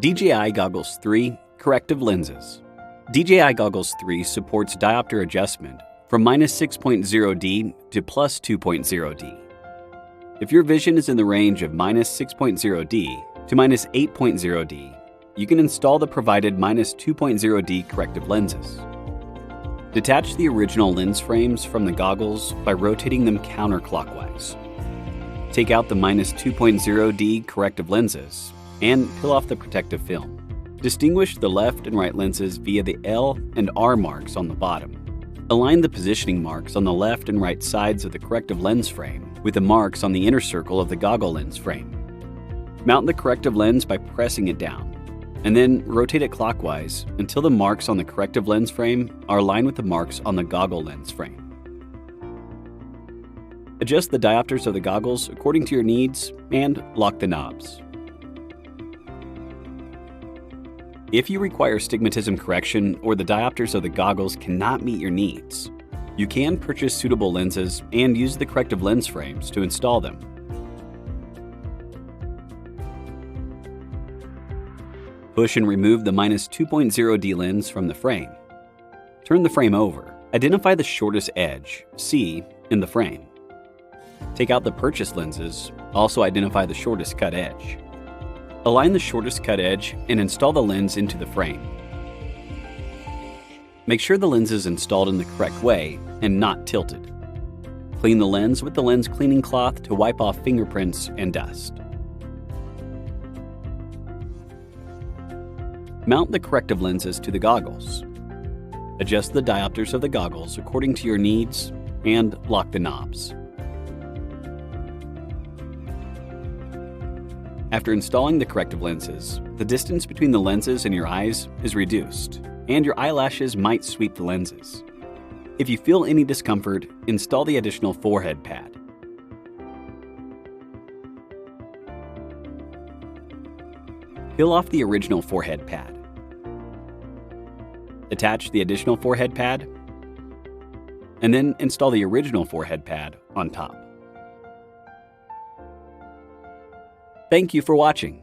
DJI Goggles 3 Corrective Lenses. DJI Goggles 3 supports diopter adjustment from -6.0D to +2.0D. If your vision is in the range of -6.0D to -8.0D, you can install the provided -2.0D corrective lenses. Detach the original lens frames from the goggles by rotating them counterclockwise. Take out the -2.0D corrective lenses and peel off the protective film. Distinguish the left and right lenses via the L and R marks on the bottom. Align the positioning marks on the left and right sides of the corrective lens frame with the marks on the inner circle of the goggle lens frame. Mount the corrective lens by pressing it down, and then rotate it clockwise until the marks on the corrective lens frame are aligned with the marks on the goggle lens frame. Adjust the diopters of the goggles according to your needs and lock the knobs. If you require astigmatism correction or the diopters of the goggles cannot meet your needs, you can purchase suitable lenses and use the corrective lens frames to install them. Push and remove the -2.0D lens from the frame. Turn the frame over. Identify the shortest edge, C, in the frame. Take out the purchased lenses, also identify the shortest cut edge. Align the shortest cut edge and install the lens into the frame. Make sure the lens is installed in the correct way and not tilted. Clean the lens with the lens cleaning cloth to wipe off fingerprints and dust. Mount the corrective lenses to the goggles. Adjust the diopters of the goggles according to your needs and lock the knobs. After installing the corrective lenses, the distance between the lenses and your eyes is reduced, and your eyelashes might sweep the lenses. If you feel any discomfort, install the additional forehead pad. Peel off the original forehead pad. Attach the additional forehead pad, and then install the original forehead pad on top. Thank you for watching.